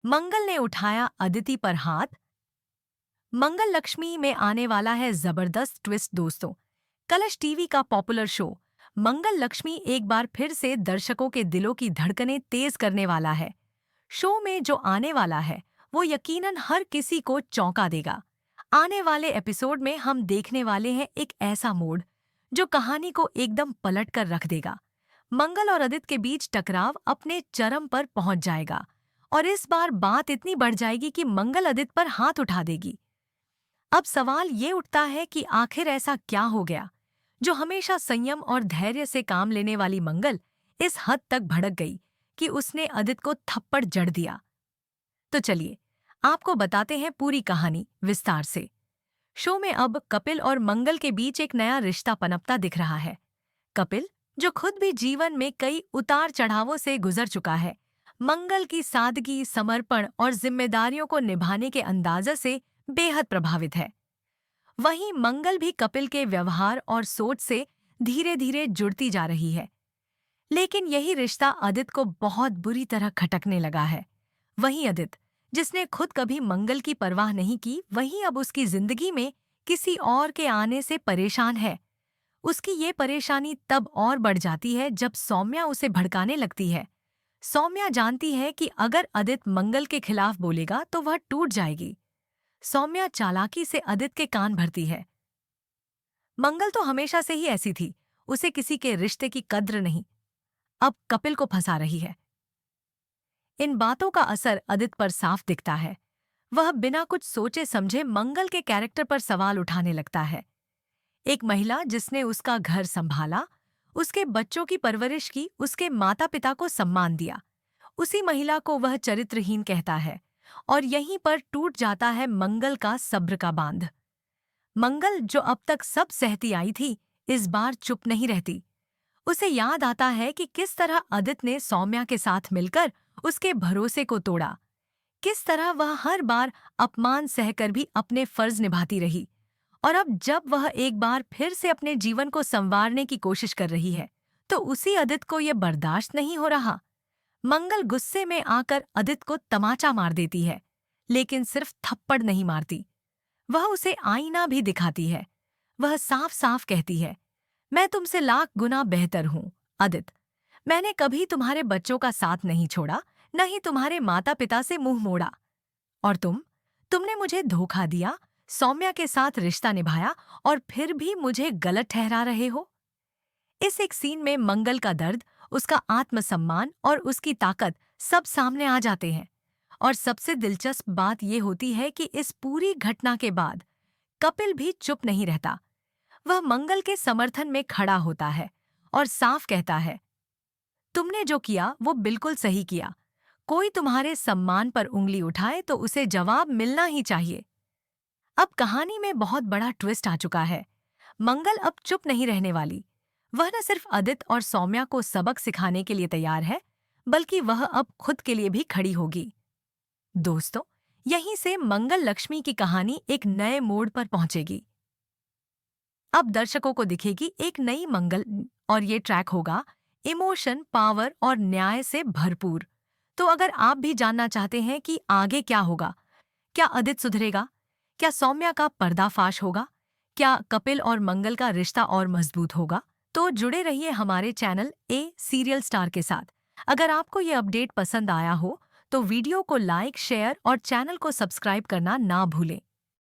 मंगल ने उठाया अदिति पर हाथ। मंगल लक्ष्मी में आने वाला है जबरदस्त ट्विस्ट दोस्तों। कलश टीवी का पॉपुलर शो मंगल लक्ष्मी एक बार फिर से दर्शकों के दिलों की धड़कनें तेज करने वाला है। शो में जो आने वाला है वो यकीनन हर किसी को चौंका देगा। आने वाले एपिसोड में हम देखने वाले हैं एक ऐसा मोड़ जो कहानी को एकदम पलट कर रख देगा। मंगल और अदित के बीच टकराव अपने चरम पर पहुंच जाएगा और इस बार बात इतनी बढ़ जाएगी कि मंगल अदित पर हाथ उठा देगी। अब सवाल ये उठता है कि आखिर ऐसा क्या हो गया जो हमेशा संयम और धैर्य से काम लेने वाली मंगल इस हद तक भड़क गई कि उसने अदित को थप्पड़ जड़ दिया। तो चलिए आपको बताते हैं पूरी कहानी विस्तार से। शो में अब कपिल और मंगल के बीच एक नया रिश्ता पनपता दिख रहा है। कपिल, जो खुद भी जीवन में कई उतार चढ़ावों से गुजर चुका है, मंगल की सादगी, समर्पण और जिम्मेदारियों को निभाने के अंदाज़ से बेहद प्रभावित है। वहीं मंगल भी कपिल के व्यवहार और सोच से धीरे धीरे जुड़ती जा रही है। लेकिन यही रिश्ता अदित को बहुत बुरी तरह खटकने लगा है। वहीं अदित, जिसने खुद कभी मंगल की परवाह नहीं की, वहीं अब उसकी जिंदगी में किसी और के आने से परेशान है। उसकी ये परेशानी तब और बढ़ जाती है जब सौम्या उसे भड़काने लगती है। सौम्या जानती है कि अगर अदित मंगल के खिलाफ बोलेगा तो वह टूट जाएगी। सौम्या चालाकी से अदित के कान भरती है। मंगल तो हमेशा से ही ऐसी थी, उसे किसी के रिश्ते की कद्र नहीं, अब कपिल को फंसा रही है। इन बातों का असर अदित पर साफ दिखता है। वह बिना कुछ सोचे समझे मंगल के कैरेक्टर पर सवाल उठाने लगता है। एक महिला जिसने उसका घर संभाला, उसके बच्चों की परवरिश की, उसके माता पिता को सम्मान दिया, उसी महिला को वह चरित्रहीन कहता है। और यहीं पर टूट जाता है मंगल का सब्र का बांध। मंगल, जो अब तक सब सहती आई थी, इस बार चुप नहीं रहती। उसे याद आता है कि किस तरह अदित ने सौम्या के साथ मिलकर उसके भरोसे को तोड़ा, किस तरह वह हर बार अपमान सहकर भी अपने फर्ज निभाती रही। और अब जब वह एक बार फिर से अपने जीवन को संवारने की कोशिश कर रही है, तो उसी अदित को यह बर्दाश्त नहीं हो रहा। मंगल गुस्से में आकर अदित को तमाचा मार देती है, लेकिन सिर्फ थप्पड़ नहीं मारती। वह उसे आईना भी दिखाती है। वह साफ साफ कहती है, मैं तुमसे लाख गुना बेहतर हूँ अदित। मैंने कभी तुम्हारे बच्चों का साथ नहीं छोड़ा, न ही तुम्हारे माता पिता से मुंह मोड़ा। और तुमने मुझे धोखा दिया, सौम्या के साथ रिश्ता निभाया और फिर भी मुझे गलत ठहरा रहे हो। इस एक सीन में मंगल का दर्द, उसका आत्मसम्मान और उसकी ताकत सब सामने आ जाते हैं। और सबसे दिलचस्प बात यह होती है कि इस पूरी घटना के बाद कपिल भी चुप नहीं रहता। वह मंगल के समर्थन में खड़ा होता है और साफ कहता है, तुमने जो किया वो बिल्कुल सही किया। कोई तुम्हारे सम्मान पर उंगली उठाए तो उसे जवाब मिलना ही चाहिए। अब कहानी में बहुत बड़ा ट्विस्ट आ चुका है। मंगल अब चुप नहीं रहने वाली। वह न सिर्फ अदित और सौम्या को सबक सिखाने के लिए तैयार है, बल्कि वह अब खुद के लिए भी खड़ी होगी। दोस्तों, यहीं से मंगल लक्ष्मी की कहानी एक नए मोड़ पर पहुंचेगी। अब दर्शकों को दिखेगी एक नई मंगल और ये ट्रैक होगा इमोशन, पावर और न्याय से भरपूर। तो अगर आप भी जानना चाहते हैं कि आगे क्या होगा, क्या अदित सुधरेगा, क्या सौम्या का पर्दाफाश होगा, क्या कपिल और मंगल का रिश्ता और मजबूत होगा, तो जुड़े रहिए हमारे चैनल ए सीरियल स्टार के साथ। अगर आपको ये अपडेट पसंद आया हो तो वीडियो को लाइक, शेयर और चैनल को सब्सक्राइब करना ना भूलें।